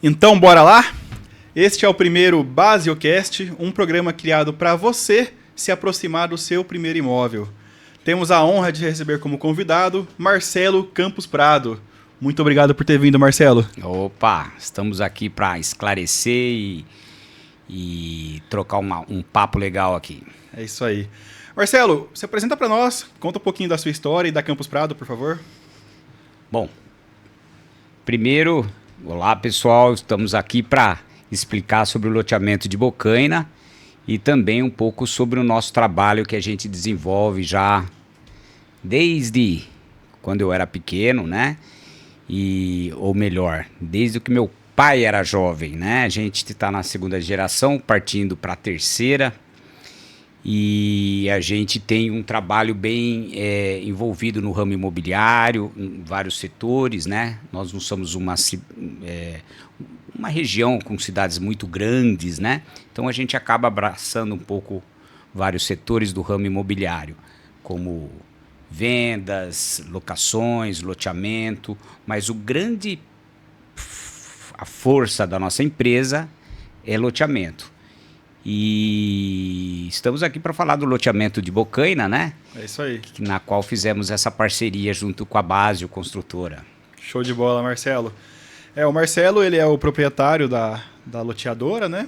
Então, bora lá? Este é o primeiro Basiocast, um programa criado para você se aproximar do seu primeiro imóvel. Temos a honra de receber como convidado Marcelo Campos Prado. Muito obrigado por ter vindo, Marcelo. Opa, estamos aqui para esclarecer e trocar um papo legal aqui. É isso aí. Marcelo, se apresenta para nós, conta um pouquinho da sua história e da Campos Prado, por favor. Bom, primeiro, olá pessoal, estamos aqui para explicar sobre o loteamento de Bocaina e também um pouco sobre o nosso trabalho que a gente desenvolve já desde quando eu era pequeno, né? Ou melhor, desde que meu pai era jovem, né? A gente está na segunda geração, partindo para a terceira. E a gente tem um trabalho bem envolvido no ramo imobiliário, em vários setores, né? Nós não somos uma região com cidades muito grandes, né? Então a gente acaba abraçando um pouco vários setores do ramo imobiliário, como vendas, locações, loteamento, mas a força da nossa empresa é loteamento. E estamos aqui para falar do loteamento de Bocaina, né? É isso aí. Na qual fizemos essa parceria junto com a Basio Construtora. Show de bola, Marcelo. O Marcelo, ele é o proprietário da loteadora, né?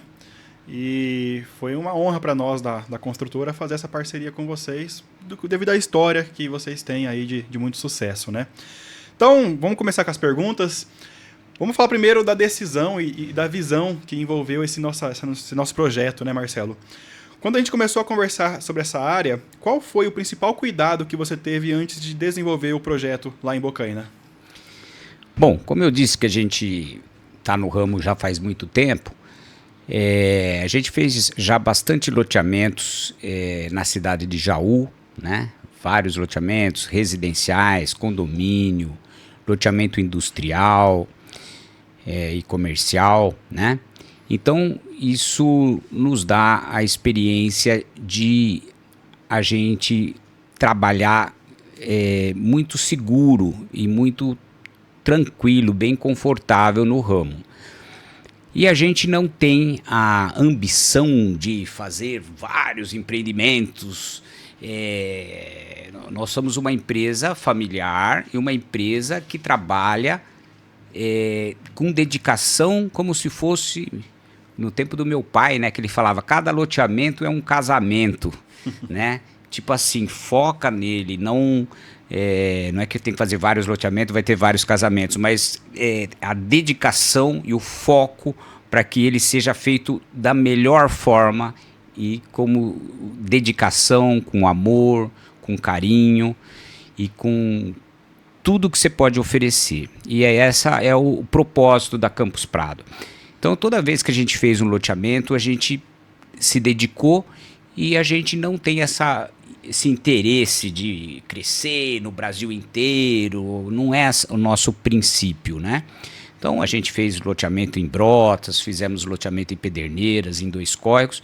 E foi uma honra para nós da construtora fazer essa parceria com vocês, devido à história que vocês têm aí de muito sucesso, né? Então, vamos começar com as perguntas. Vamos falar primeiro da decisão e da visão que envolveu esse nosso projeto, né, Marcelo? Quando a gente começou a conversar sobre essa área, qual foi o principal cuidado que você teve antes de desenvolver o projeto lá em Bocaina? Bom, como eu disse que a gente está no ramo já faz muito tempo, a gente fez já bastante loteamentos na cidade de Jaú, né? Vários loteamentos residenciais, condomínio, loteamento industrial e comercial, né? Então, isso nos dá a experiência de a gente trabalhar muito seguro e muito tranquilo, bem confortável no ramo. E a gente não tem a ambição de fazer vários empreendimentos. Nós somos uma empresa familiar e uma empresa que trabalha com dedicação, como se fosse no tempo do meu pai, né? Que ele falava, cada loteamento é um casamento, né? Tipo assim, foca nele, não é que tem que fazer vários loteamentos, vai ter vários casamentos, mas a dedicação e o foco para que ele seja feito da melhor forma e como dedicação, com amor, com carinho e com tudo que você pode oferecer. E essa é o propósito da Campos Prado. Então, toda vez que a gente fez um loteamento, a gente se dedicou e a gente não tem esse interesse de crescer no Brasil inteiro, não é o nosso princípio, né? Então, a gente fez loteamento em Brotas, fizemos loteamento em Pederneiras, em Dois Córregos,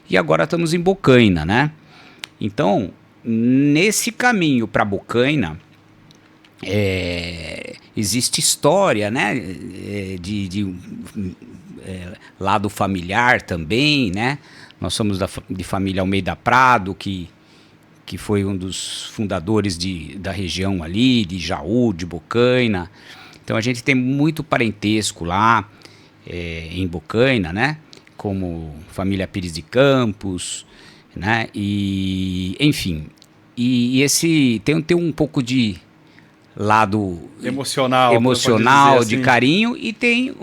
e agora estamos em Bocaina, né? Então, nesse caminho para Bocaina, existe história, né, de lado familiar também, né? Nós somos de família Almeida Prado, que foi um dos fundadores da região ali, de Jaú, de Bocaina. Então a gente tem muito parentesco lá em Bocaina, né? Como família Pires de Campos, né? E enfim, e esse tem um pouco de lado emocional de assim, carinho, e tem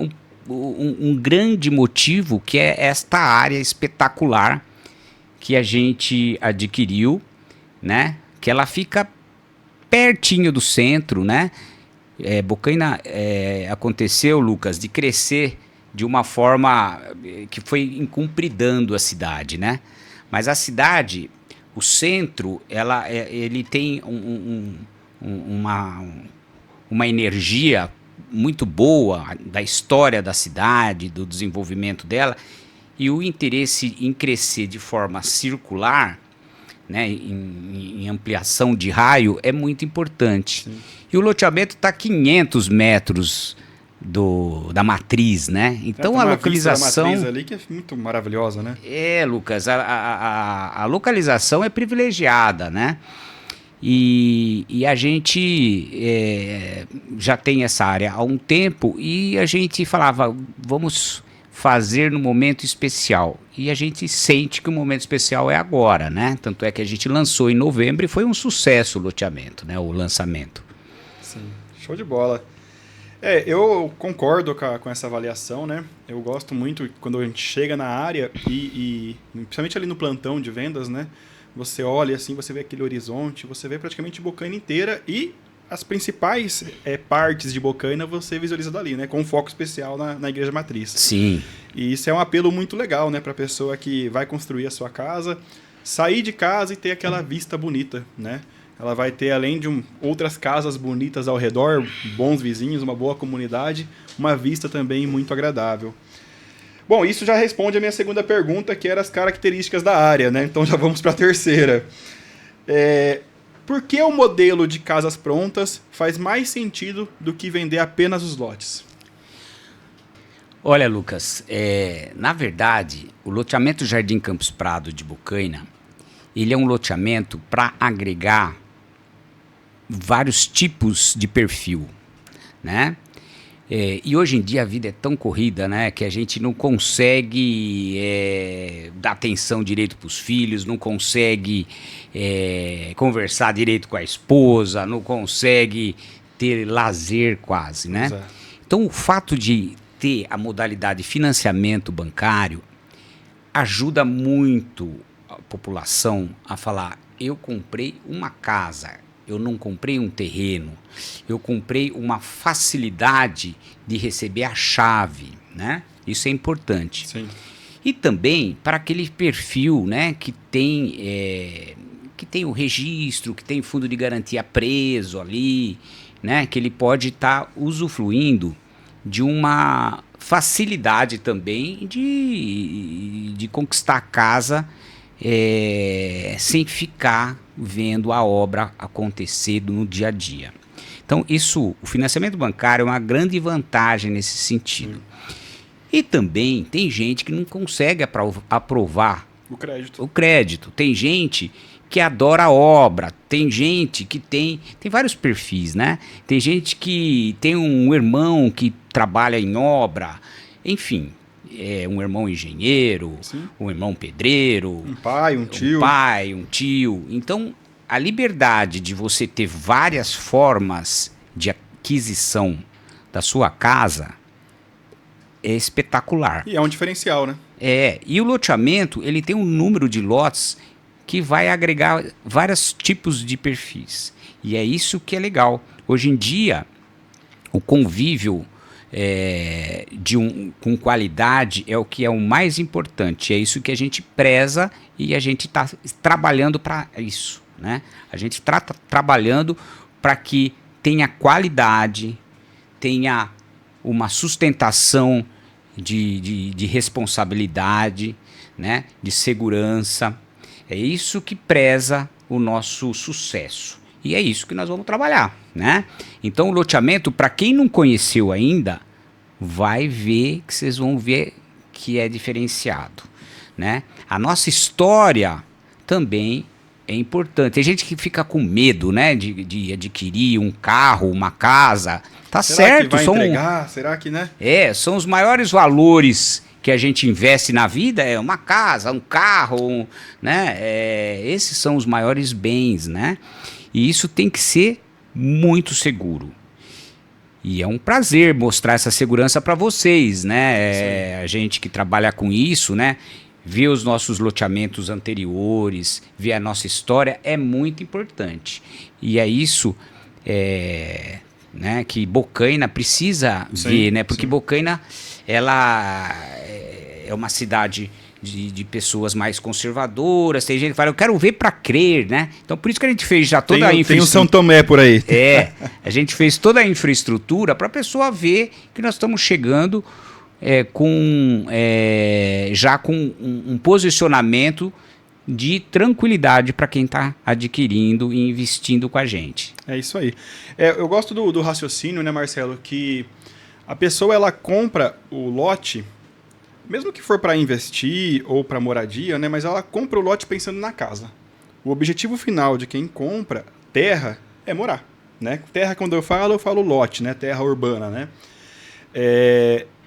um grande motivo que é esta área espetacular que a gente adquiriu, né? Que ela fica pertinho do centro, né? Bocaina aconteceu, Lucas, de crescer de uma forma que foi incumpridando a cidade, né? Mas a cidade, o centro, ele tem uma energia muito boa da história da cidade, do desenvolvimento dela, e o interesse em crescer de forma circular, né, em ampliação de raio, é muito importante. Sim. E o loteamento está a 500 metros da matriz, né? Então Tem a uma localização... vista da matriz ali que é muito maravilhosa, né? Lucas, a localização é privilegiada, né? E a gente já tem essa área há um tempo e a gente falava, vamos fazer no momento especial. E a gente sente que o momento especial é agora, né? Tanto é que a gente lançou em novembro e foi um sucesso o loteamento, né? O lançamento. Sim, show de bola. Eu concordo com essa avaliação, né? Eu gosto muito quando a gente chega na área e principalmente ali no plantão de vendas, né? Você olha assim, você vê aquele horizonte, você vê praticamente Bocaina inteira e as principais partes de Bocaina você visualiza dali, né? Com um foco especial na Igreja Matriz. Sim. E isso é um apelo muito legal, né? Para a pessoa que vai construir a sua casa, sair de casa e ter aquela vista bonita, né? Ela vai ter, além de outras casas bonitas ao redor, bons vizinhos, uma boa comunidade, uma vista também muito agradável. Bom, isso já responde a minha segunda pergunta, que era as características da área, né? Então já vamos para a terceira. Por que o modelo de casas prontas faz mais sentido do que vender apenas os lotes? Olha, Lucas, na verdade, o loteamento Jardim Campos Prado de Bocaina, ele é um loteamento para agregar vários tipos de perfil, né? E hoje em dia a vida é tão corrida, né, que a gente não consegue dar atenção direito para os filhos, não consegue conversar direito com a esposa, não consegue ter lazer quase, né? Exato. Então o fato de ter a modalidade financiamento bancário ajuda muito a população a falar, eu comprei uma casa, eu não comprei um terreno, eu comprei uma facilidade de receber a chave, né? Isso é importante. Sim. E também para aquele perfil, né, que tem o registro, que tem fundo de garantia preso ali, né, que ele pode estar usufruindo de uma facilidade também de conquistar a casa sem ficar vendo a obra acontecer no dia a dia. Então, o financiamento bancário é uma grande vantagem nesse sentido. E também tem gente que não consegue aprovar o crédito. Tem gente que adora a obra, tem gente que tem vários perfis, né? Tem gente que tem um irmão que trabalha em obra, enfim, um irmão engenheiro, sim, um irmão pedreiro, um pai, um tio. Então, a liberdade de você ter várias formas de aquisição da sua casa é espetacular. E é um diferencial, né? E o loteamento, ele tem um número de lotes que vai agregar vários tipos de perfis. E é isso que é legal. Hoje em dia, o convívio com qualidade é o que é o mais importante. É isso que a gente preza e a gente está trabalhando para isso, né? A gente está trabalhando para que tenha qualidade, tenha uma sustentação de responsabilidade, né? De segurança. É isso que preza o nosso sucesso. E é isso que nós vamos trabalhar, né? Então o loteamento, para quem não conheceu ainda, vai ver que vocês vão ver que é diferenciado, né? A nossa história também é importante. Tem gente que fica com medo, né, de adquirir um carro, uma casa. Tá certo. Será que vai entregar? Será que, né? São os maiores valores que a gente investe na vida, uma casa, um carro, né? Esses são os maiores bens, né? E isso tem que ser muito seguro. E é um prazer mostrar essa segurança para vocês, né? A gente que trabalha com isso, né? Ver os nossos loteamentos anteriores, ver a nossa história é muito importante. E é isso né, que Bocaina precisa ver, né? Porque Bocaina, ela é uma cidade de pessoas mais conservadoras. Tem gente que fala, eu quero ver para crer, né? Então, por isso que a gente fez já toda a infraestrutura. Tem o São Tomé por aí. A gente fez toda a infraestrutura para a pessoa ver que nós estamos chegando já com um posicionamento de tranquilidade para quem está adquirindo e investindo com a gente. É isso aí. Eu gosto do raciocínio, né, Marcelo, que A pessoa ela compra o lote, mesmo que for para investir ou para moradia, né? Mas ela compra o lote pensando na casa. O objetivo final de quem compra terra é morar, né? Terra, quando eu falo lote, né? Terra urbana, né?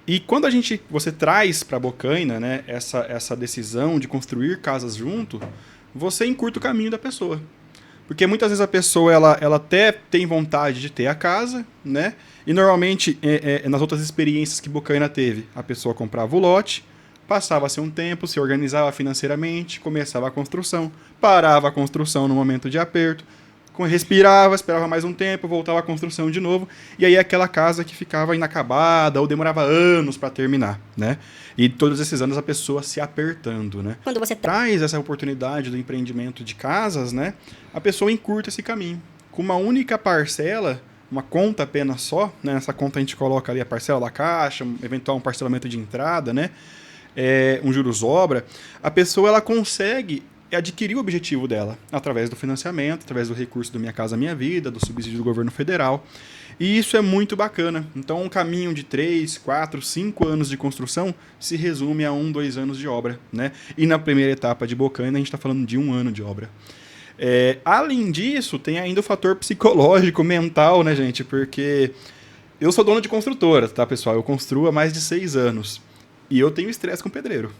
E quando você traz para Bocaina, né, essa decisão de construir casas junto, você encurta o caminho da pessoa. Porque muitas vezes a pessoa ela até tem vontade de ter a casa, né? E normalmente, nas outras experiências que Bocaina teve, a pessoa comprava o lote, passava-se um tempo, se organizava financeiramente, começava a construção, parava a construção no momento de aperto, respirava, esperava mais um tempo, voltava à construção de novo, e aí aquela casa que ficava inacabada ou demorava anos para terminar, né? E todos esses anos a pessoa se apertando, né? Quando você traz essa oportunidade do empreendimento de casas, né? A pessoa encurta esse caminho. Com uma única parcela, uma conta apenas só, né? Nessa conta a gente coloca ali a parcela da caixa, um eventual parcelamento de entrada, né? Um juros-obra, a pessoa ela consegue adquirir o objetivo dela através do financiamento, através do recurso do Minha Casa Minha Vida, do subsídio do governo federal. E isso é muito bacana. Então, um caminho de 3, 4, 5 anos de construção se resume a 1, 2 anos de obra, né? E na primeira etapa de Bocaina, a gente está falando de 1 ano de obra. Além disso, tem ainda o fator psicológico, mental, né, gente? Porque eu sou dono de construtora, tá, pessoal? Eu construo há mais de 6 anos. E eu tenho estresse com pedreiro.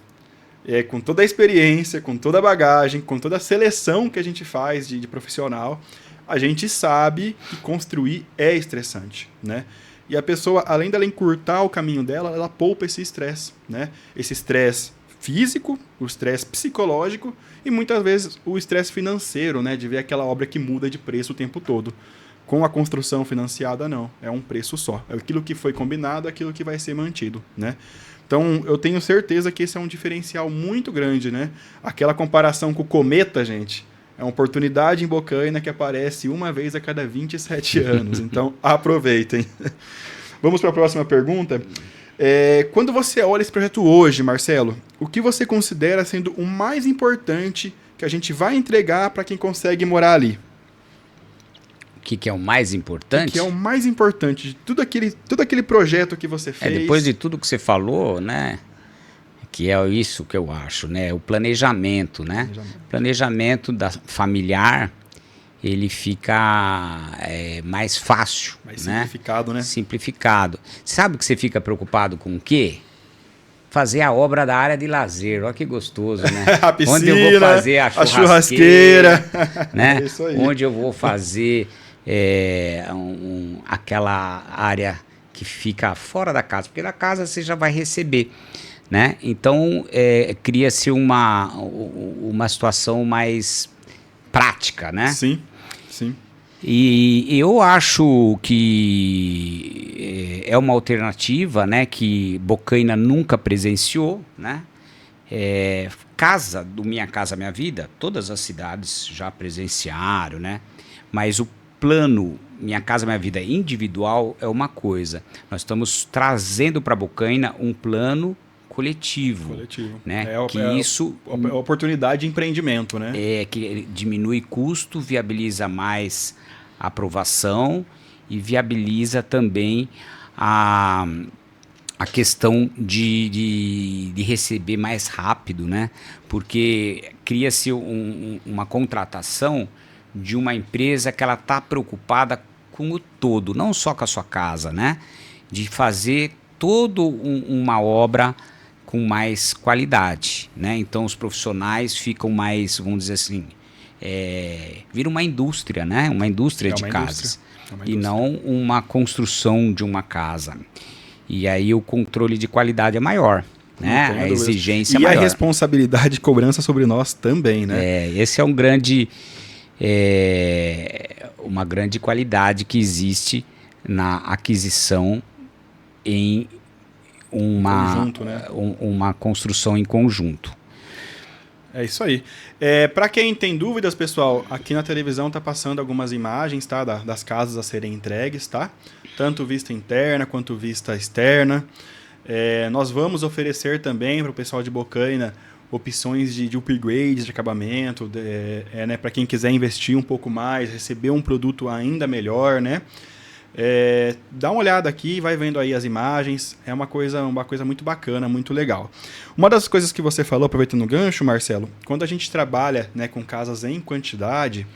Com toda a experiência, com toda a bagagem, com toda a seleção que a gente faz de profissional, a gente sabe que construir é estressante, né? E a pessoa, além dela encurtar o caminho dela, ela poupa esse estresse, né? Esse estresse físico, o estresse psicológico e muitas vezes o estresse financeiro, né? De ver aquela obra que muda de preço o tempo todo. Com a construção financiada, não. É um preço só. É aquilo que foi combinado, aquilo que vai ser mantido, né? Então, eu tenho certeza que esse é um diferencial muito grande, né? Aquela comparação com o cometa, gente, é uma oportunidade em Bocaina que aparece uma vez a cada 27 anos. Então, aproveitem. Vamos para a próxima pergunta. Quando você olha esse projeto hoje, Marcelo, o que você considera sendo o mais importante que a gente vai entregar para quem consegue morar ali? O que é o mais importante? O que é o mais importante de tudo aquele projeto que você fez? Depois de tudo que você falou, né? Que é isso que eu acho, né? O planejamento, né? Planejamento familiar, ele fica mais fácil, mais simplificado, né? Simplificado. Sabe que você fica preocupado com o quê? Fazer a obra da área de lazer, olha que gostoso, né? A piscina, onde eu vou fazer a churrasqueira, né? É isso aí. Onde eu vou fazer aquela área que fica fora da casa, porque da casa você já vai receber, né? Então cria-se uma situação mais prática, né? Sim, sim. E eu acho que é uma alternativa, né, que Bocaina nunca presenciou, né? Casa do Minha Casa Minha Vida, todas as cidades já presenciaram, né? Mas o plano Minha Casa Minha Vida individual é uma coisa. Nós estamos trazendo para Bocaina um plano coletivo, né? Isso a oportunidade de empreendimento, né? Que diminui custo, viabiliza mais a aprovação e viabiliza também a questão de receber mais rápido, né? Porque cria-se uma contratação de uma empresa que ela está preocupada com o todo, não só com a sua casa, né? De fazer toda uma obra com mais qualidade, né? Então os profissionais ficam mais, vamos dizer assim, vira uma indústria, né? Uma indústria de casas e não uma construção de uma casa. E aí o controle de qualidade é maior, né? A exigência é maior. E a responsabilidade de cobrança sobre nós também, né? Esse é uma grande qualidade que existe na aquisição em conjunto, né? uma construção em conjunto. É isso aí. Para quem tem dúvidas, pessoal, aqui na televisão está passando algumas imagens, tá, das casas a serem entregues, tá? Tanto vista interna quanto vista externa. Nós vamos oferecer também para o pessoal de Bocaina opções de upgrades de acabamento, né, para quem quiser investir um pouco mais, receber um produto ainda melhor, né? Dá uma olhada aqui, vai vendo aí as imagens, é uma coisa muito bacana, muito legal. Uma das coisas que você falou, aproveitando o gancho, Marcelo, quando a gente trabalha, né, com casas em quantidade,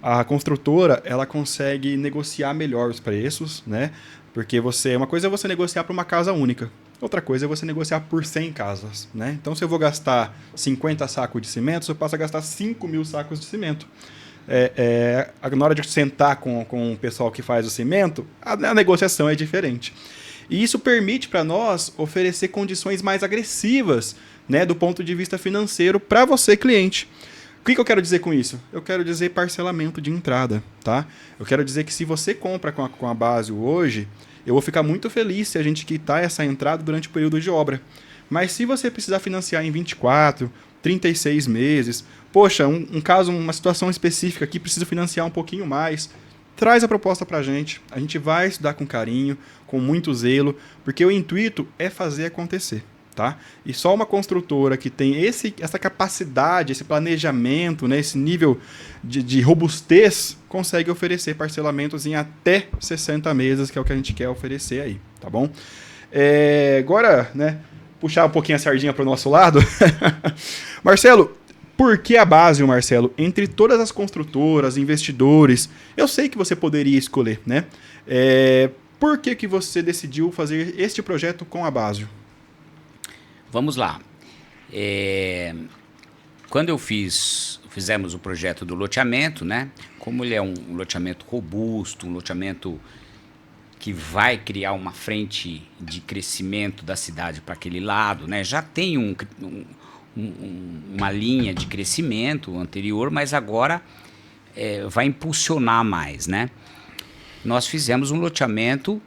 a construtora ela consegue negociar melhor os preços, né? Porque uma coisa é você negociar para uma casa única, outra coisa é você negociar por 100 casas, né? Então, se eu vou gastar 50 sacos de cimento, eu passo a gastar 5.000 sacos de cimento. Na hora de sentar com o pessoal que faz o cimento, a negociação é diferente. E isso permite para nós oferecer condições mais agressivas, né, do ponto de vista financeiro para você, cliente. O que eu quero dizer com isso? Eu quero dizer parcelamento de entrada, tá? Eu quero dizer que se você compra com a Basel hoje, eu vou ficar muito feliz se a gente quitar essa entrada durante o período de obra. Mas se você precisar financiar em 24, 36 meses, poxa, um caso, uma situação específica aqui, preciso financiar um pouquinho mais, traz a proposta para a gente vai estudar com carinho, com muito zelo, porque o intuito é fazer acontecer. Tá? E só uma construtora que tem essa capacidade, esse planejamento, né, esse nível de robustez, consegue oferecer parcelamentos em até 60 meses, que é o que a gente quer oferecer aí, tá bom? Agora, né, puxar um pouquinho a sardinha para o nosso lado. Marcelo, por que a Basel, Marcelo? Entre todas as construtoras, investidores, eu sei que você poderia escolher, né? Por que você decidiu fazer este projeto com a Basel? Vamos lá. Quando fizemos o projeto do loteamento, né? Como ele é um loteamento robusto, um loteamento que vai criar uma frente de crescimento da cidade para aquele lado, né? Já tem uma linha de crescimento anterior, mas agora vai impulsionar mais, né? Nós fizemos um loteamento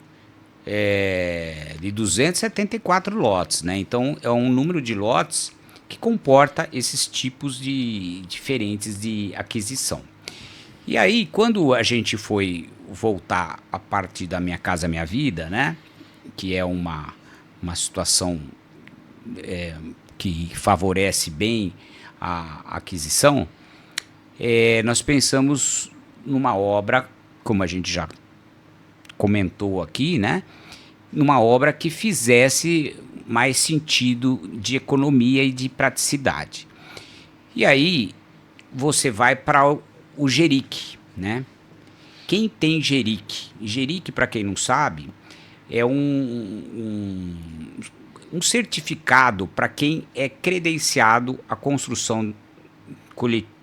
de 274 lotes, né? Então é um número de lotes que comporta esses tipos diferentes de aquisição. E aí, quando a gente foi voltar a parte da Minha Casa Minha Vida, né? Que é uma situação que favorece bem a aquisição, nós pensamos numa obra, como a gente já comentou aqui, né? Numa obra que fizesse mais sentido de economia e de praticidade. E aí você vai para o Geric, né? Quem tem Geric? Geric, para quem não sabe, é um certificado para quem é credenciado à construção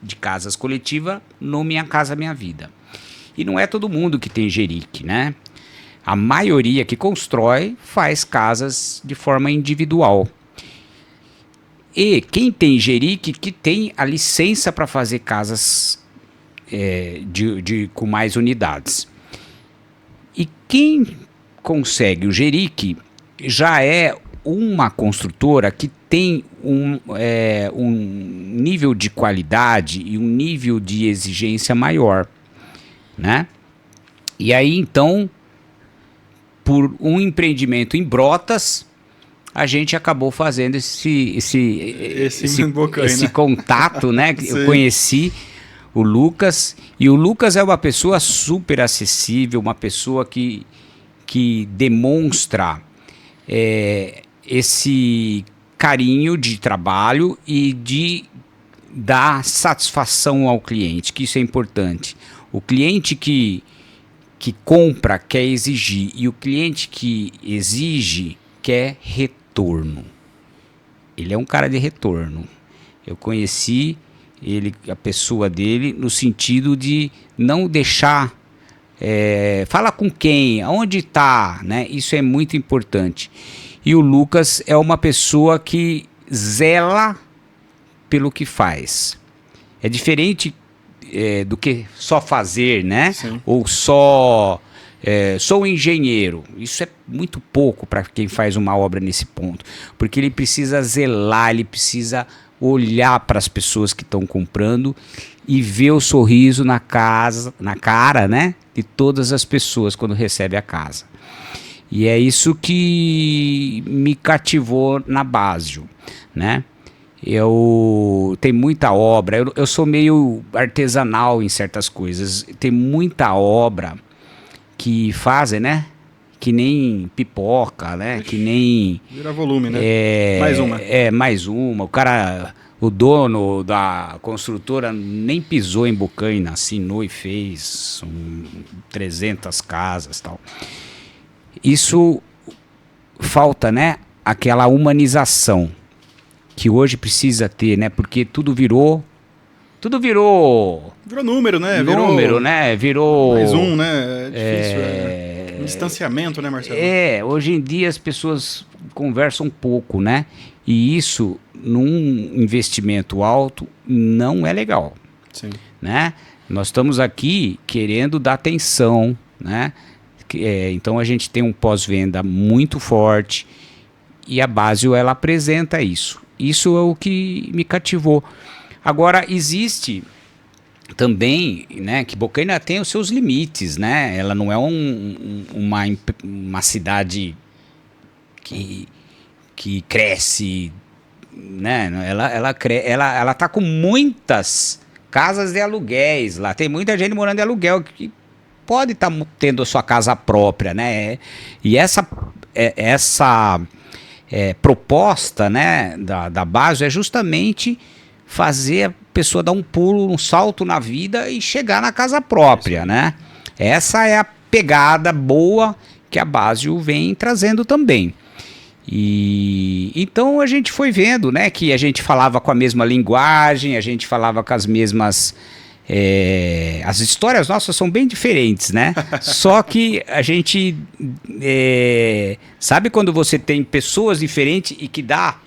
de casas coletiva no Minha Casa Minha Vida. E não é todo mundo que tem Geric, né? A maioria que constrói faz casas de forma individual. E quem tem Geric, que tem a licença para fazer casas com mais unidades. E quem consegue o Geric já é uma construtora que tem um nível de qualidade e um nível de exigência maior, né? E aí, então, por um empreendimento em Brotas, a gente acabou fazendo esse contato, né? Eu conheci o Lucas, e o Lucas é uma pessoa super acessível, uma pessoa que demonstra esse carinho de trabalho e de dar satisfação ao cliente, que isso é importante. O cliente que compra quer exigir, e o cliente que exige quer retorno. Ele é um cara de retorno. Eu conheci a pessoa dele no sentido de não deixar fala com quem, aonde está, né? Isso é muito importante. E o Lucas é uma pessoa que zela pelo que faz. É diferente do que só fazer, né? Sim. Ou só sou engenheiro. Isso é muito pouco para quem faz uma obra nesse ponto, porque ele precisa zelar, ele precisa olhar para as pessoas que estão comprando e ver o sorriso na cara, né, de todas as pessoas quando recebe a casa. E é isso que me cativou na Basel, né? Tem muita obra, eu sou meio artesanal em certas coisas, tem muita obra que fazem, né? Que nem pipoca, né? Que nem... Vira volume, né? Mais uma. Mais uma. O cara, o dono da construtora nem pisou em Bocaina, assinou e fez 300 casas e tal. Isso falta, né? Aquela humanização que hoje precisa ter, né? Porque tudo virou número, né? Virou mais um, né? É difícil, um distanciamento, né, Marcelo? Hoje em dia as pessoas conversam pouco, né? E isso, num investimento alto, não é legal. Sim. Né? Nós estamos aqui querendo dar atenção, né? Então a gente tem um pós-venda muito forte e a Basel, ela apresenta isso. Isso é o que me cativou. Agora, existe também, né, que Bocaina tem os seus limites, né? Ela não é uma cidade que cresce, né? Ela tá com muitas casas de aluguéis lá. Tem muita gente morando de aluguel que pode estar tendo a sua casa própria, né? E essa proposta, né, da Basel é justamente fazer a pessoa dar um pulo, um salto na vida e chegar na casa própria, né? Essa é a pegada boa que a Basel vem trazendo também. E então a gente foi vendo, né, que a gente falava com a mesma linguagem, a gente falava com as mesmas... as histórias nossas são bem diferentes, né? Só que a gente... sabe quando você tem pessoas diferentes e que dá...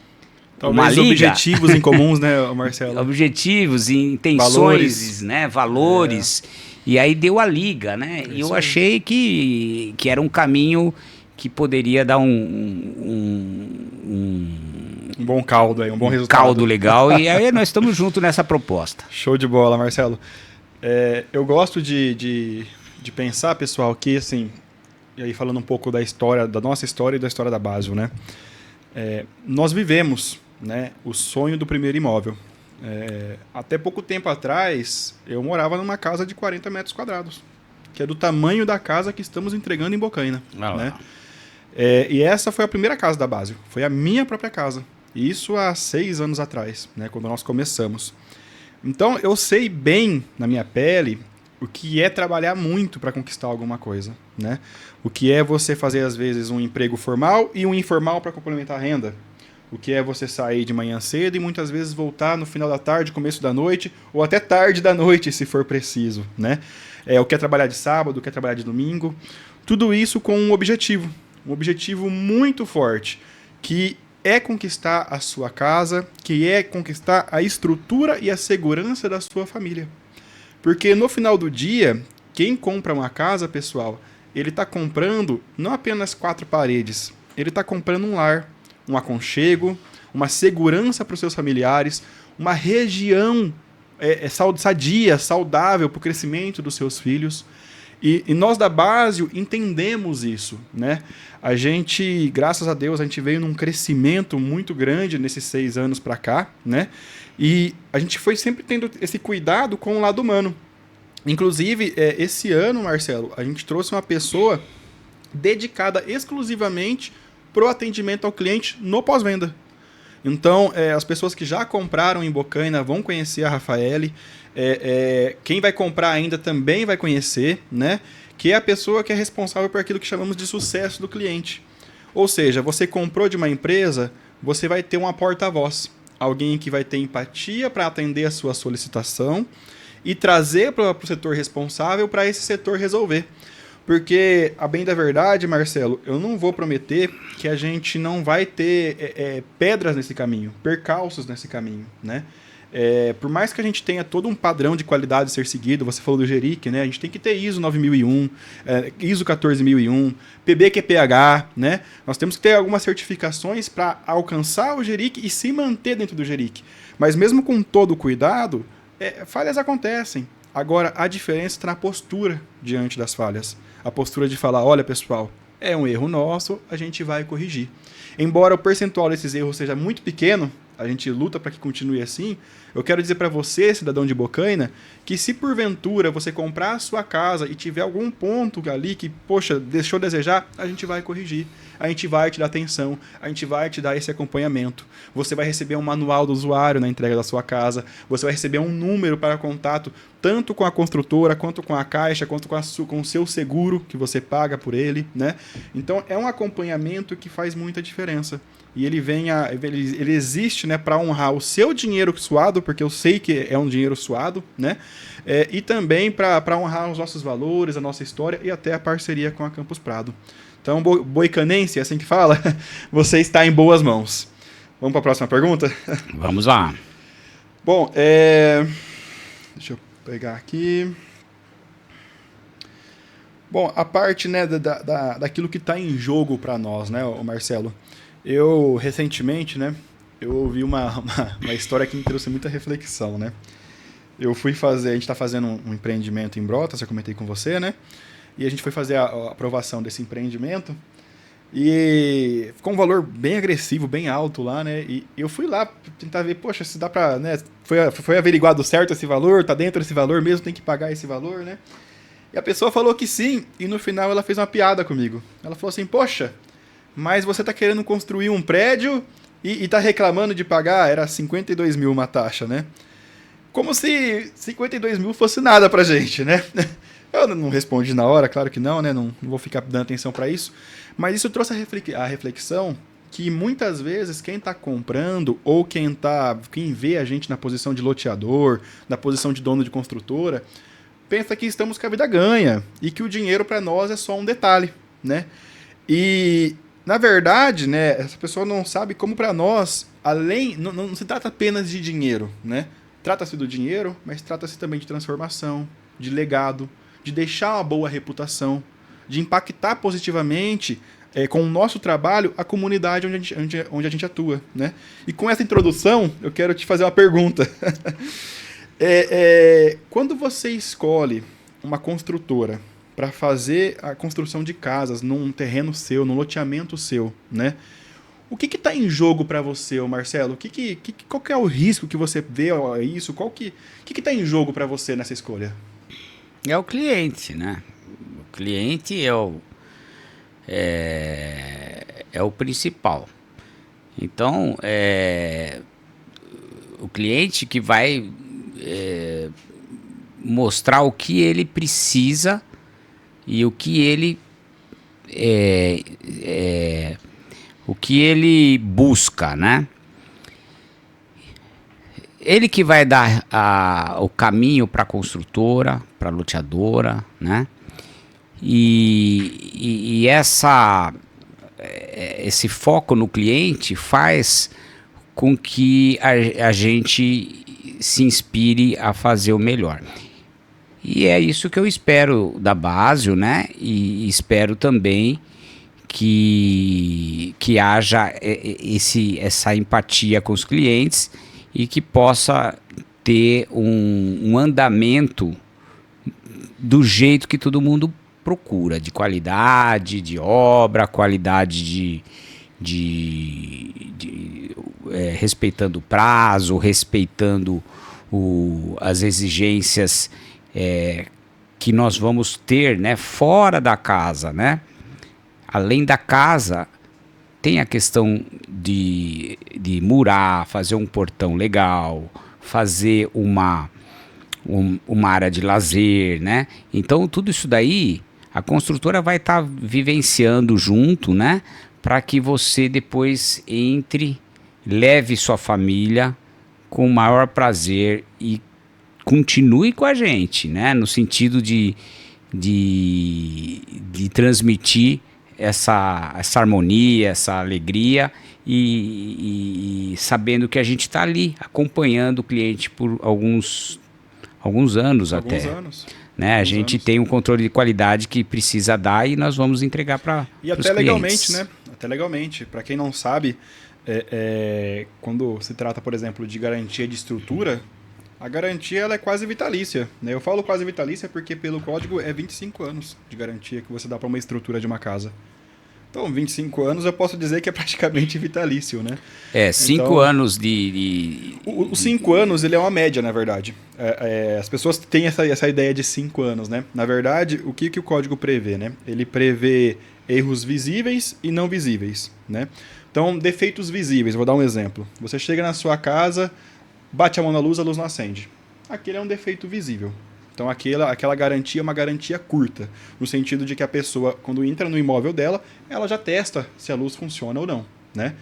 Talvez objetivos em comuns, né, Marcelo? Objetivos, intenções, né, valores. E aí deu a liga, né? E eu achei que era um caminho que poderia dar um bom caldo aí, um bom resultado. Caldo legal. E aí nós estamos juntos nessa proposta. Show de bola, Marcelo. Eu gosto de pensar, pessoal, que assim, e aí falando um pouco da história, da nossa história e da história da Basel, né? Nós vivemos, né, o sonho do primeiro imóvel. Até pouco tempo atrás, eu morava numa casa de 40 metros quadrados, que é do tamanho da casa que estamos entregando em Bocaina. Né? E essa foi a primeira casa da Basel, foi a minha própria casa. Isso há 6 anos atrás, né, quando nós começamos. Então, eu sei bem, na minha pele, o que é trabalhar muito para conquistar alguma coisa. Né? O que é você fazer, às vezes, um emprego formal e um informal para complementar a renda. O que é você sair de manhã cedo e muitas vezes voltar no final da tarde, começo da noite, ou até tarde da noite, se for preciso. Né? O que é trabalhar de sábado, o que é trabalhar de domingo. Tudo isso com um objetivo muito forte, que é conquistar a sua casa, que é conquistar a estrutura e a segurança da sua família. Porque no final do dia, quem compra uma casa, pessoal, ele está comprando não apenas 4 paredes, ele está comprando um lar, um aconchego, uma segurança para os seus familiares, uma região sadia, saudável para o crescimento dos seus filhos. E nós da Basel entendemos isso, né? A gente, graças a Deus, a gente veio num crescimento muito grande nesses 6 anos para cá, né? E a gente foi sempre tendo esse cuidado com o lado humano. Inclusive, esse ano, Marcelo, a gente trouxe uma pessoa dedicada exclusivamente para o atendimento ao cliente no pós-venda. Então, as pessoas que já compraram em Bocaina vão conhecer a Rafaele. Quem vai comprar ainda também vai conhecer, né? Que é a pessoa que é responsável por aquilo que chamamos de sucesso do cliente. Ou seja, você comprou de uma empresa, você vai ter uma porta-voz. Alguém que vai ter empatia para atender a sua solicitação e trazer para o setor responsável para esse setor resolver. Porque, a bem da verdade, Marcelo, eu não vou prometer que a gente não vai ter pedras nesse caminho, percalços nesse caminho, né? Por mais que a gente tenha todo um padrão de qualidade a ser seguido, você falou do GERIC, né? A gente tem que ter ISO 9001, ISO 14001, PBQPH, né? Nós temos que ter algumas certificações para alcançar o GERIC e se manter dentro do GERIC. Mas mesmo com todo o cuidado, falhas acontecem. Agora, a diferença está na postura diante das falhas. A postura de falar, olha pessoal, é um erro nosso, a gente vai corrigir. Embora o percentual desses erros seja muito pequeno, a gente luta para que continue assim, eu quero dizer para você, cidadão de Bocaina, que se porventura você comprar a sua casa e tiver algum ponto ali que, poxa, deixou a desejar, a gente vai corrigir. A gente vai te dar atenção, a gente vai te dar esse acompanhamento. Você vai receber um manual do usuário na entrega da sua casa, você vai receber um número para contato, tanto com a construtora, quanto com a Caixa, quanto com o seu seguro, que você paga por ele, né? Então, é um acompanhamento que faz muita diferença. E ele existe, né, para honrar o seu dinheiro suado, porque eu sei que é um dinheiro suado, né? E também para honrar os nossos valores, a nossa história e até a parceria com a Campus Prado. Então, boicanense, é assim que fala, você está em boas mãos. Vamos para a próxima pergunta? Vamos lá. Bom, deixa eu pegar aqui. Bom, a parte, né, daquilo que está em jogo para nós, né, Marcelo? Eu, recentemente, né, eu ouvi uma história que me trouxe muita reflexão, né? A gente está fazendo um empreendimento em Brotas, eu comentei com você, né? E a gente foi fazer a aprovação desse empreendimento e ficou um valor bem agressivo, bem alto lá, né? E eu fui lá tentar ver, poxa, se dá pra, né? Foi averiguado certo esse valor, tá dentro desse valor mesmo, tem que pagar esse valor, né? E a pessoa falou que sim, e no final ela fez uma piada comigo. Ela falou assim, poxa, mas você tá querendo construir um prédio e tá reclamando de pagar, era 52 mil uma taxa, né? Como se 52 mil fosse nada pra gente, né? Eu não respondi na hora, claro que não, né? Não vou ficar dando atenção para isso. Mas isso trouxe a reflexão que muitas vezes quem está comprando ou quem vê a gente na posição de loteador, na posição de dono de construtora, pensa que estamos com a vida ganha e que o dinheiro para nós é só um detalhe, né? E na verdade, né? Essa pessoa não sabe como para nós, não se trata apenas de dinheiro, né? Trata-se do dinheiro, mas trata-se também de transformação, de legado, de deixar uma boa reputação, de impactar positivamente com o nosso trabalho a comunidade onde a gente atua, né? E com essa introdução, eu quero te fazer uma pergunta. Quando você escolhe uma construtora para fazer a construção de casas num terreno seu, num loteamento seu, né? O que está em jogo para você, Marcelo? Qual que é o risco que você vê a isso? O que está em jogo para você nessa escolha? É o cliente, né? O cliente é o principal. Então, o cliente que vai mostrar o que ele precisa e o que ele busca, né? Ele que vai dar o caminho para a construtora, para a loteadora, né? E esse foco no cliente faz com que a gente se inspire a fazer o melhor. E é isso que eu espero da Basel, né? E espero também que haja essa empatia com os clientes e que possa ter um andamento do jeito que todo mundo procura, de qualidade, de obra, qualidade respeitando o prazo, respeitando as exigências que nós vamos ter, né, fora da casa, né? Além da casa, tem a questão de murar, fazer um portão legal, fazer uma área de lazer, né? Então, tudo isso daí, a construtora vai estar vivenciando junto, né? Para que você depois entre, leve sua família com o maior prazer e continue com a gente, né? No sentido de transmitir essa harmonia, essa alegria e sabendo que a gente está ali acompanhando o cliente por alguns anos até. Alguns anos. Né? A gente tem um controle de qualidade que precisa dar e nós vamos entregar para os clientes. E até legalmente, né? Até legalmente. Para quem não sabe, quando se trata, por exemplo, de garantia de estrutura, a garantia ela é quase vitalícia, né? Eu falo quase vitalícia porque pelo código é 25 anos de garantia que você dá para uma estrutura de uma casa. Então, 25 anos eu posso dizer que é praticamente vitalício, né? 5 Então, anos de... Os 5 anos, ele é uma média, na verdade. As pessoas têm essa ideia de 5 anos, né? Na verdade, o que o código prevê, né? Ele prevê erros visíveis e não visíveis, né? Então, defeitos visíveis, vou dar um exemplo. Você chega na sua casa, bate a mão na luz, a luz não acende. Aquele é um defeito visível. Então, aquela garantia é uma garantia curta, no sentido de que a pessoa, quando entra no imóvel dela, ela já testa se a luz funciona ou não, né?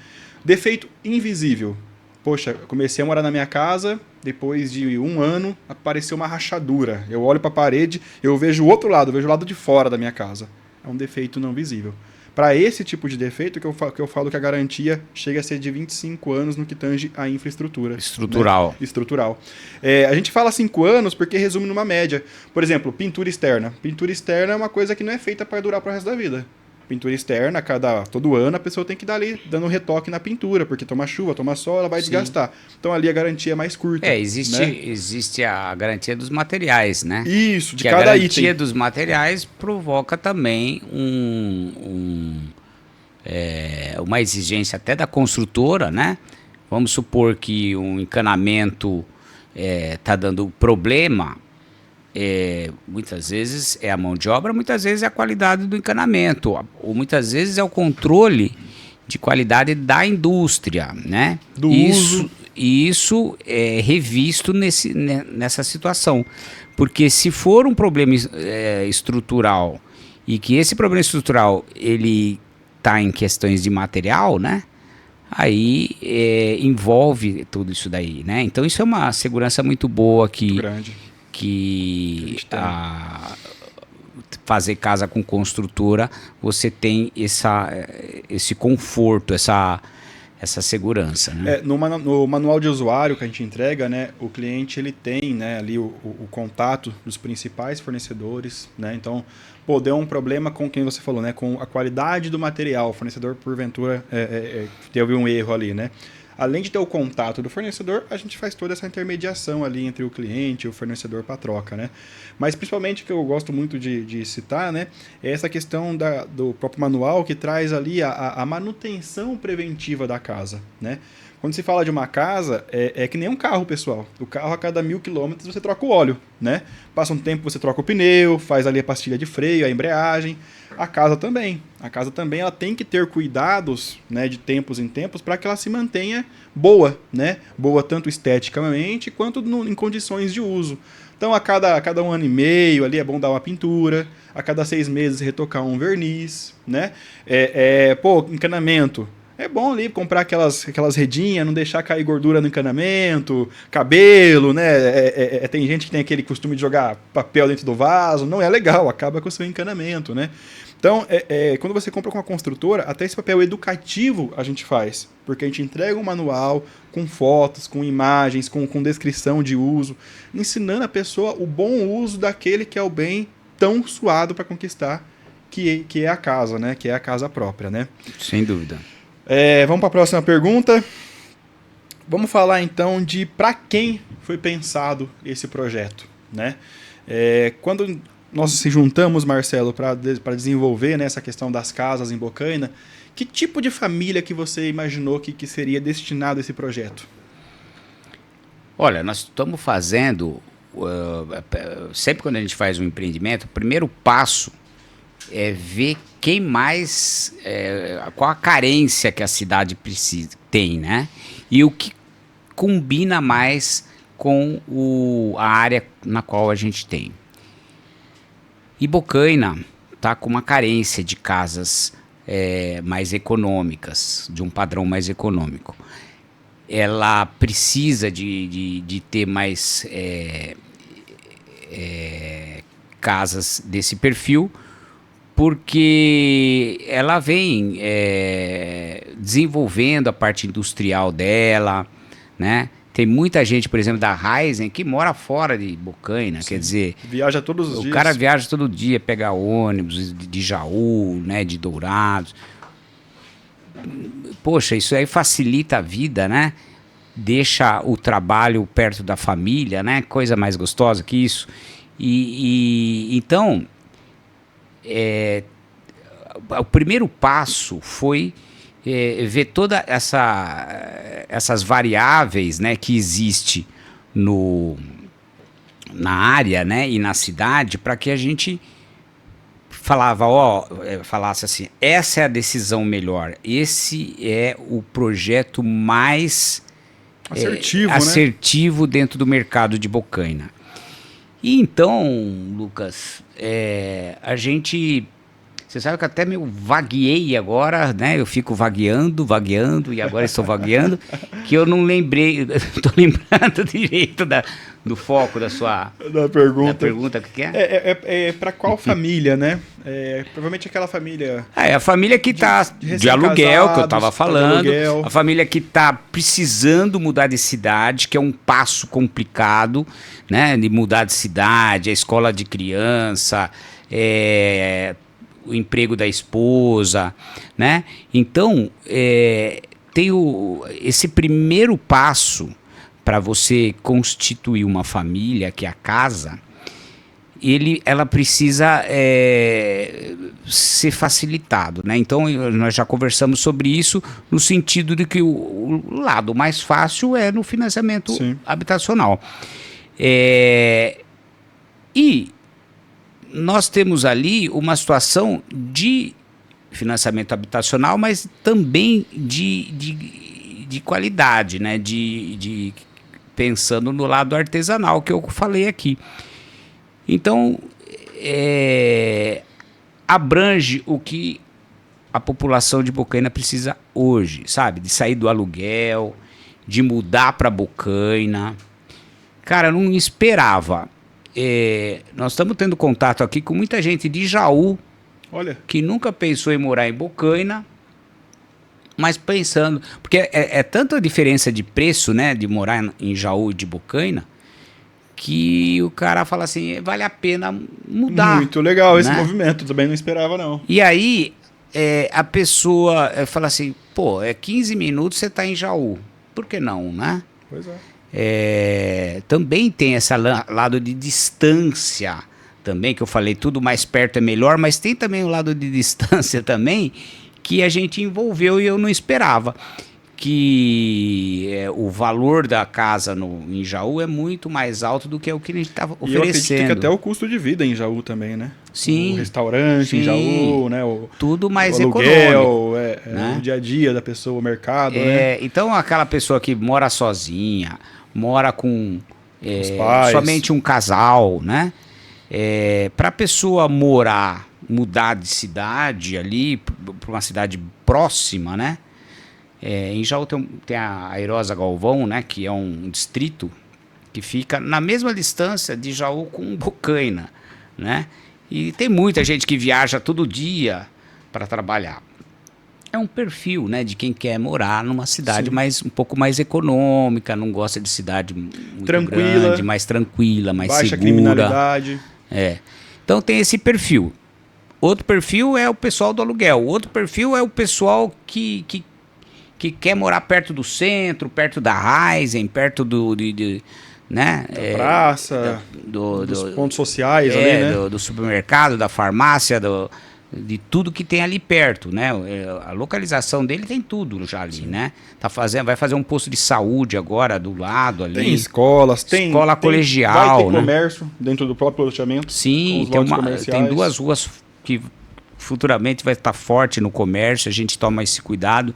Defeito invisível. Poxa, eu comecei a morar na minha casa, depois de 1 ano, apareceu uma rachadura. Eu olho para a parede, eu vejo o outro lado, eu vejo o lado de fora da minha casa. É um defeito não visível. Para esse tipo de defeito que eu falo que a garantia chega a ser de 25 anos no que tange a infraestrutura. Estrutural. Né? Estrutural. A gente fala 5 anos porque resume numa média. Por exemplo, pintura externa. Pintura externa é uma coisa que não é feita para durar para o resto da vida. Pintura externa, todo ano a pessoa tem que dar ali, dando retoque na pintura, porque toma chuva, toma sol, ela vai desgastar. Então ali a garantia é mais curta. Existe a garantia dos materiais, né? Isso, de que cada item. A garantia dos materiais provoca também uma exigência até da construtora, né? Vamos supor que um encanamento está dando problema. Muitas vezes é a mão de obra, muitas vezes é a qualidade do encanamento, ou muitas vezes é o controle de qualidade da indústria, né? Isso é revisto nessa situação, porque se for um problema estrutural e que esse problema estrutural ele está em questões de material, né? Aí envolve tudo isso daí, né? Então isso é uma segurança muito boa muito grande. Fazer casa com construtora, você tem esse conforto, essa segurança, né? No manual de usuário que a gente entrega, né, o cliente ele tem, né, ali o contato dos principais fornecedores, né? Então, deu um problema com quem você falou, né, com a qualidade do material, o fornecedor porventura teve um erro ali, né? Além de ter o contato do fornecedor, a gente faz toda essa intermediação ali entre o cliente e o fornecedor para troca, né? Mas principalmente o que eu gosto muito de citar, né, é essa questão do próprio manual que traz ali a manutenção preventiva da casa, né? Quando se fala de uma casa, é que nem um carro, pessoal. O carro, a cada 1000 quilômetros, você troca o óleo, né? Passa um tempo, você troca o pneu, faz ali a pastilha de freio, a embreagem. A casa também. A casa também ela tem que ter cuidados, né, de tempos em tempos para que ela se mantenha boa, né? Boa tanto esteticamente quanto em condições de uso. Então, a cada 1 ano e meio ali é bom dar uma pintura, a cada 6 meses retocar um verniz, né? Encanamento. É bom ali comprar aquelas redinhas, não deixar cair gordura no encanamento, cabelo, né? Tem gente que tem aquele costume de jogar papel dentro do vaso, não é legal, acaba com o seu encanamento, né? Então, quando você compra com uma construtora, até esse papel educativo a gente faz, porque a gente entrega um manual com fotos, com imagens, com descrição de uso, ensinando a pessoa o bom uso daquele que é o bem tão suado para conquistar, que é a casa, né? Que é a casa própria, né? Sem dúvida. Vamos para a próxima pergunta. Vamos falar então de para quem foi pensado esse projeto, né? Quando nós se juntamos, Marcelo, para desenvolver, né, essa questão das casas em Bocaina, que tipo de família que você imaginou que seria destinado a esse projeto? Olha, nós estamos fazendo, sempre quando a gente faz um empreendimento, o primeiro passo é ver quem mais, qual a carência que a cidade tem, né? E o que combina mais com a área na qual a gente tem. E Bocaina está com uma carência de casas mais econômicas, de um padrão mais econômico. Ela precisa de ter mais casas desse perfil, porque ela vem desenvolvendo a parte industrial dela, né? Tem muita gente, por exemplo, da Raizen, que mora fora de Bocaina, quer dizer... Viaja todos os dias. O cara viaja todo dia, pega ônibus de Jaú, né, de Dourados. Poxa, isso aí facilita a vida, né? Deixa o trabalho perto da família, né? Coisa mais gostosa que isso. Então... o primeiro passo foi ver todas essas variáveis, né, que existe na área, né, e na cidade, para que a gente falasse assim, essa é a decisão melhor, esse é o projeto mais assertivo, né, dentro do mercado de Bocaina. E então, Lucas, a gente... Você sabe que até meio vagueei agora, né? Eu fico vagueando, e agora estou vagueando, que eu não lembrei, estou lembrando direito do foco da sua pergunta. Da pergunta, o que é? É para qual família, né? Provavelmente aquela família... a família que está de aluguel, que eu estava falando, a família que está precisando mudar de cidade, que é um passo complicado, né? De mudar de cidade, a escola de criança, o emprego da esposa, né? Então, tem esse primeiro passo para você constituir uma família, que é a casa, ela precisa ser facilitado, né? Então, nós já conversamos sobre isso no sentido de que o lado mais fácil é no financiamento habitacional. E nós temos ali uma situação de financiamento habitacional, mas também de qualidade, né? Pensando no lado artesanal que eu falei aqui. Então, abrange o que a população de Bocaina precisa hoje, sabe? De sair do aluguel, de mudar para Bocaina. Cara, eu não esperava. Nós estamos tendo contato aqui com muita gente de Jaú, que nunca pensou em morar em Bocaina, mas pensando, porque é tanta diferença de preço, né, de morar em Jaú e de Bocaina, que o cara fala assim, vale a pena mudar. Muito legal, né? Esse movimento, também não esperava não. E aí a pessoa fala assim, 15 minutos você está em Jaú, por que não, né? Pois é. Também tem esse lado de distância também, que eu falei, tudo mais perto é melhor, mas tem também o lado de distância também, que a gente envolveu e eu não esperava, que o valor da casa em Jaú é muito mais alto do que o que a gente estava oferecendo. E eu acredito que até o custo de vida em Jaú também, né? Sim. O restaurante em Jaú, né? Tudo mais aluguel, econômico. Né? O dia a dia da pessoa, o mercado, né? Então, aquela pessoa que mora sozinha, mora com os pais, somente um casal, né? Para a pessoa mudar de cidade ali, para uma cidade próxima, né? Em Jaú tem a Airosa Galvão, né? Que é um distrito que fica na mesma distância de Jaú com Bocaina, né? E tem muita gente que viaja todo dia para trabalhar. É um perfil, né, de quem quer morar numa cidade um pouco mais econômica, não gosta de cidade muito grande, mais tranquila, mais baixa segura. Criminalidade. Então tem esse perfil. Outro perfil é o pessoal do aluguel. Outro perfil é o pessoal que quer morar perto do centro, perto da Raizen, perto né? Da praça, dos pontos sociais ali, né? Do supermercado, da farmácia, de tudo que tem ali perto, né? A localização dele tem tudo já ali, né? Vai fazer um posto de saúde agora do lado ali. Tem escolas, escola colegial, vai ter né? comércio dentro do próprio loteamento. Sim, tem 2 ruas que futuramente vai estar forte no comércio. A gente toma esse cuidado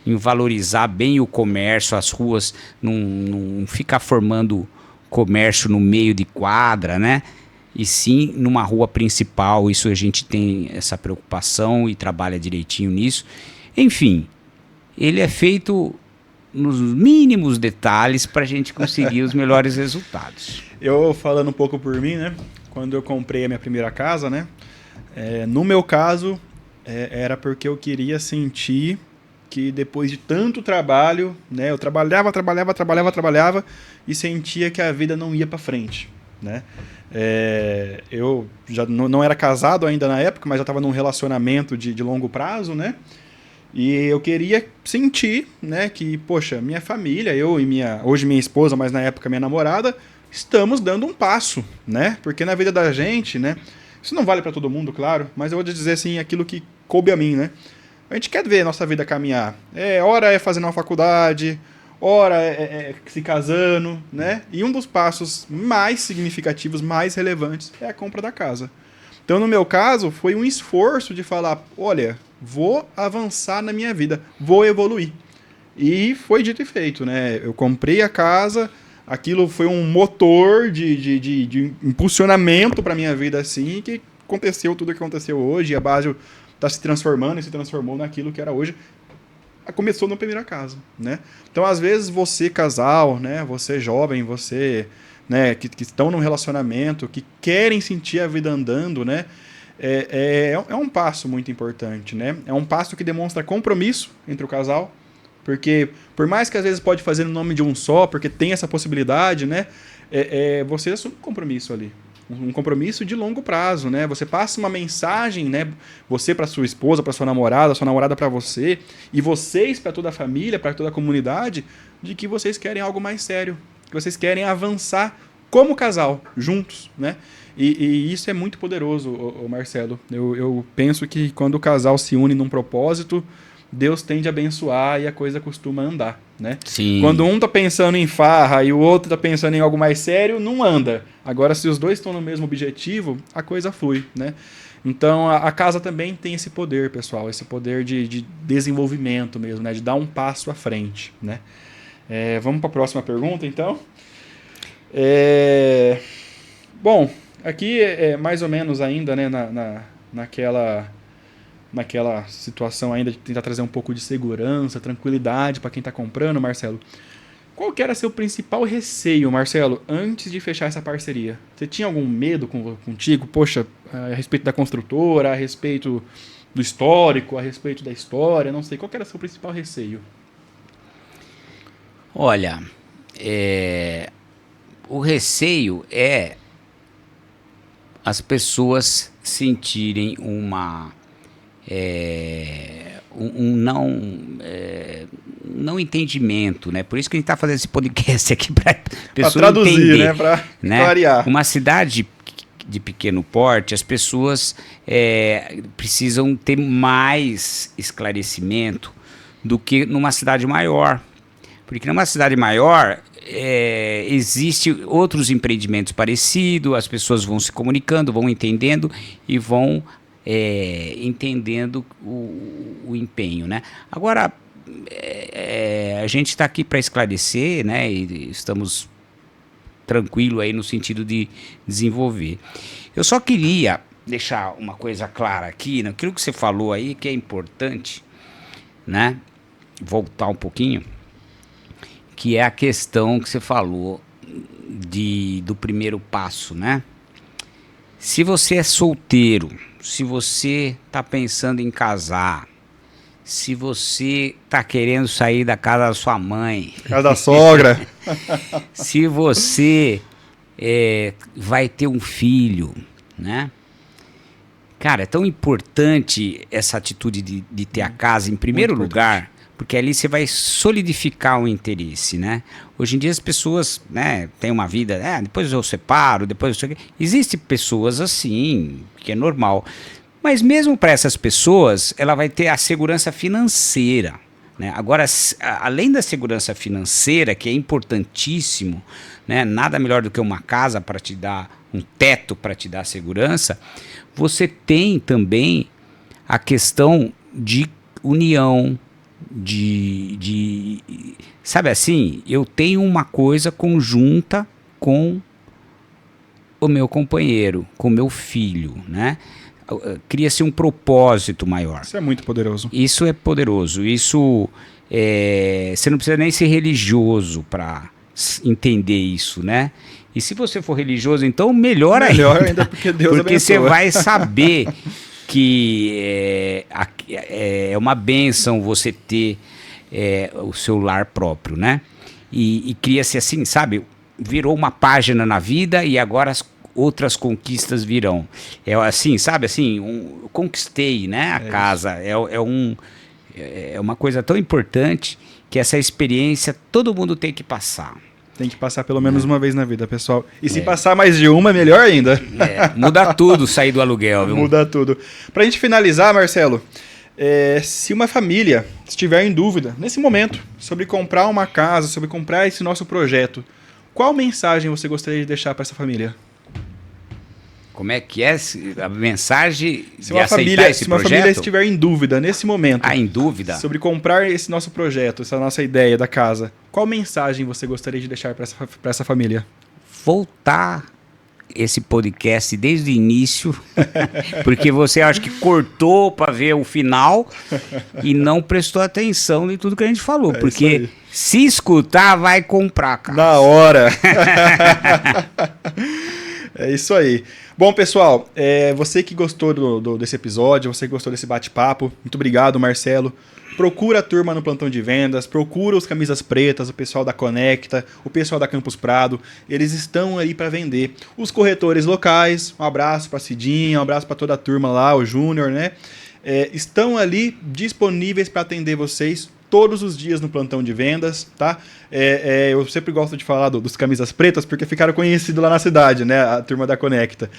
em valorizar bem o comércio, as ruas, não ficar formando comércio no meio de quadra, né? E sim numa rua principal. Isso a gente tem essa preocupação e trabalha direitinho nisso. Enfim, ele é feito nos mínimos detalhes para a gente conseguir os melhores resultados. Eu falando um pouco por mim, né? Quando eu comprei a minha primeira casa, né? No meu caso, era porque eu queria sentir que depois de tanto trabalho, né? Eu trabalhava e sentia que a vida não ia para frente, né? Eu já não era casado ainda na época, mas já estava num relacionamento de longo prazo, né? E eu queria sentir, né, que, poxa, minha família, eu e hoje minha esposa, mas na época minha namorada, estamos dando um passo, né? Porque na vida da gente, né? Isso não vale para todo mundo, claro, mas eu vou dizer assim, aquilo que coube a mim, né? A gente quer ver a nossa vida caminhar. Hora é fazendo uma faculdade, hora é se casando, né? E um dos passos mais significativos, mais relevantes, é a compra da casa. Então, no meu caso, foi um esforço de falar, olha, vou avançar na minha vida, vou evoluir. E foi dito e feito, né? Eu comprei a casa, aquilo foi um motor de impulsionamento para minha vida, assim, que aconteceu tudo o que aconteceu hoje, e a base está se transformando e se transformou naquilo que era hoje. Começou na primeira casa, né? Então, às vezes, você casal, né? Você jovem, você, né? Que estão num relacionamento, que querem sentir a vida andando, né? É um passo muito importante, né? É um passo que demonstra compromisso entre o casal, porque por mais que às vezes pode fazer no nome de um só, porque tem essa possibilidade, né? Você assume um compromisso ali. Um compromisso de longo prazo, né? Você passa uma mensagem, né? Você para sua esposa, para sua namorada para você, e vocês para toda a família, para toda a comunidade, de que vocês querem algo mais sério, que vocês querem avançar como casal, juntos, né? E isso é muito poderoso, Marcelo. Eu penso que quando o casal se une num propósito, Deus tende a abençoar e a coisa costuma andar, né? Sim. Quando um tá pensando em farra e o outro tá pensando em algo mais sério, não anda. Agora, se os dois estão no mesmo objetivo, a coisa flui, né? Então, a casa também tem esse poder, pessoal, esse poder de desenvolvimento mesmo, né? De dar um passo à frente, né? Vamos para a próxima pergunta, então? Bom, aqui é mais ou menos ainda, né, naquela situação ainda de tentar trazer um pouco de segurança, tranquilidade para quem está comprando, Marcelo. Qual que era seu principal receio, Marcelo, antes de fechar essa parceria? Você tinha algum medo contigo? Poxa, a respeito da construtora, a respeito do histórico, a respeito da história, não sei. Qual que era seu principal receio? Olha, o receio é as pessoas sentirem um não entendimento, né? Por isso que a gente está fazendo esse podcast aqui para pessoas traduzir, entender, né? Para né? clarear. Uma cidade de pequeno porte, as pessoas precisam ter mais esclarecimento do que numa cidade maior. Porque numa cidade maior existe outros empreendimentos parecidos, as pessoas vão se comunicando, vão entendendo e vão entendendo o empenho, né? Agora, a gente está aqui para esclarecer, né? E estamos tranquilos aí no sentido de desenvolver. Eu só queria deixar uma coisa clara aqui, naquilo que você falou aí, que é importante, né? Voltar um pouquinho, que é a questão que você falou do primeiro passo, né? Se você é solteiro, se você está pensando em casar, se você está querendo sair da casa da sua mãe, casa da sogra, se você vai ter um filho, né? Cara, é tão importante essa atitude de ter a casa em primeiro lugar, porque ali você vai solidificar o interesse, né? Hoje em dia as pessoas, né, têm uma vida, depois eu separo, depois eu... Existem pessoas assim, que é normal. Mas mesmo para essas pessoas, ela vai ter a segurança financeira, né? Agora, além da segurança financeira, que é importantíssimo, né? Nada melhor do que uma casa para te dar, um teto para te dar segurança, você tem também a questão de união, sabe assim, eu tenho uma coisa conjunta com o meu companheiro, com o meu filho, né? Cria-se um propósito maior. Isso é muito poderoso. Isso é poderoso. Isso você não precisa nem ser religioso para entender isso, né? E se você for religioso, então melhor ainda porque Deus porque abençoa. você vai saber que é uma bênção você ter o seu lar próprio, né? E cria-se assim, sabe? Virou uma página na vida e agora as outras conquistas virão. É assim, sabe? Assim, eu conquistei, né? A casa. É uma coisa tão importante que essa experiência todo mundo tem que passar. Tem que passar pelo menos uma vez na vida, pessoal. E se passar mais de uma, melhor ainda. Muda tudo sair do aluguel, viu? Muda tudo. Pra gente finalizar, Marcelo, se uma família estiver em dúvida, nesse momento, sobre comprar uma casa, sobre comprar esse nosso projeto, qual mensagem você gostaria de deixar para essa família? Como é que é a mensagem se uma família estiver em dúvida nesse momento, em dúvida, sobre comprar esse nosso projeto, essa nossa ideia da casa, qual mensagem você gostaria de deixar para essa família? Voltar esse podcast desde o início, porque você acha que cortou para ver o final e não prestou atenção em tudo que a gente falou, porque se escutar vai comprar, cara. Na hora. É isso aí. Bom, pessoal, você que gostou desse episódio, você que gostou desse bate-papo, muito obrigado, Marcelo. Procura a turma no Plantão de Vendas, procura os Camisas Pretas, o pessoal da Conecta, o pessoal da Campus Prado, eles estão aí para vender. Os corretores locais, um abraço para a Cidinha, um abraço para toda a turma lá, o Júnior, né? Estão ali disponíveis para atender vocês todos os dias no Plantão de Vendas, tá? Eu sempre gosto de falar dos Camisas Pretas porque ficaram conhecidos lá na cidade, né? A turma da Conecta.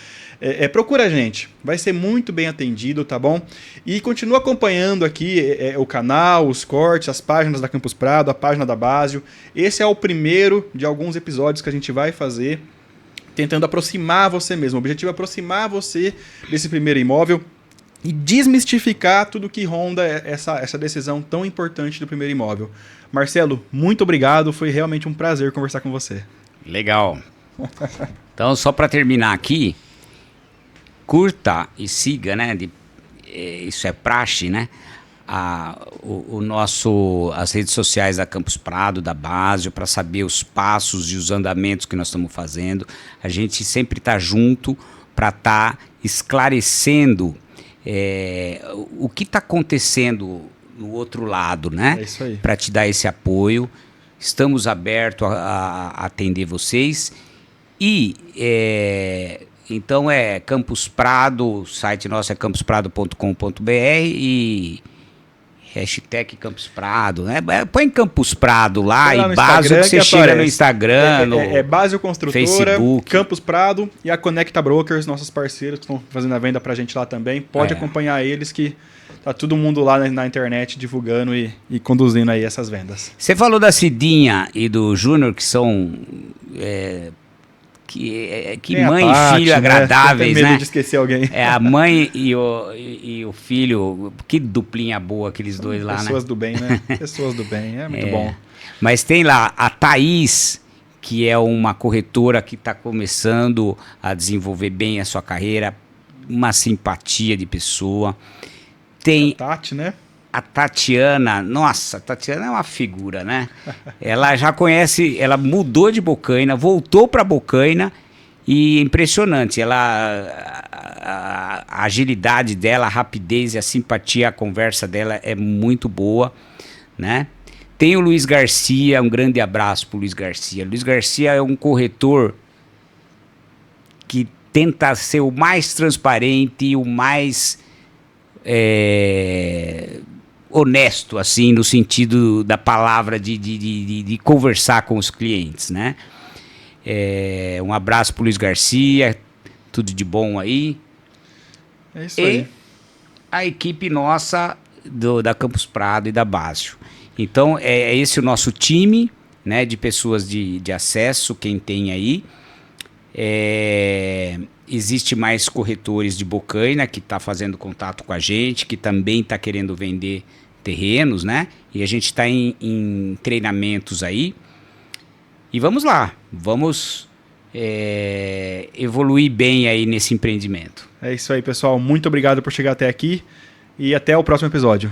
Procura a gente, vai ser muito bem atendido, tá bom? E continua acompanhando aqui o canal, os cortes, as páginas da Campus Prado, a página da Básio. Esse é o primeiro de alguns episódios que a gente vai fazer, tentando aproximar você mesmo. O objetivo é aproximar você desse primeiro imóvel e desmistificar tudo que ronda essa decisão tão importante do primeiro imóvel. Marcelo, muito obrigado, foi realmente um prazer conversar com você. Legal. Então, só para terminar aqui, curta e siga, né? Isso é praxe, né? As redes sociais da Campus Prado, da Básio, para saber os passos e os andamentos que nós estamos fazendo. A gente sempre está junto para estar esclarecendo o que está acontecendo no outro lado, né? É isso aí. Para te dar esse apoio. Estamos abertos a atender vocês. E então Campus Prado, o site nosso é campusprado.com.br e hashtag Campus Prado, né? Põe Campus Prado lá e Básio que você chega no Instagram, no Básio Construtora, Facebook. Campus Prado e a Conecta Brokers, nossos parceiros que estão fazendo a venda pra gente lá também. Pode acompanhar eles que tá todo mundo lá na internet divulgando e conduzindo aí essas vendas. Você falou da Cidinha e do Júnior, que são que mãe e filho agradáveis, né? Tem medo né? de esquecer alguém. A mãe e o filho, que duplinha boa aqueles dois lá, Pessoas né? do bem, né? Pessoas do bem, é muito bom. Mas tem lá a Thaís, que é uma corretora que está começando a desenvolver bem a sua carreira, uma simpatia de pessoa. Tem a Tati, né? A Tatiana, nossa, a Tatiana é uma figura, né? Ela já conhece, ela mudou de Bocaina, voltou para Bocaina e é impressionante. A agilidade dela, a rapidez e a simpatia, a conversa dela é muito boa, né? Tem o Luiz Garcia, um grande abraço para o Luiz Garcia. Luiz Garcia é um corretor que tenta ser o mais transparente, o mais honesto, assim, no sentido da palavra de conversar com os clientes, né? Um abraço pro Luiz Garcia, tudo de bom aí. É isso aí. E a equipe nossa da Campus Prado e da Básio. Então, é esse o nosso time, né, de pessoas de acesso, quem tem aí. Existe mais corretores de Bocaina que está fazendo contato com a gente, que também está querendo vender terrenos, né? E a gente está em treinamentos aí. E vamos lá, vamos evoluir bem aí nesse empreendimento. É isso aí, pessoal. Muito obrigado por chegar até aqui e até o próximo episódio.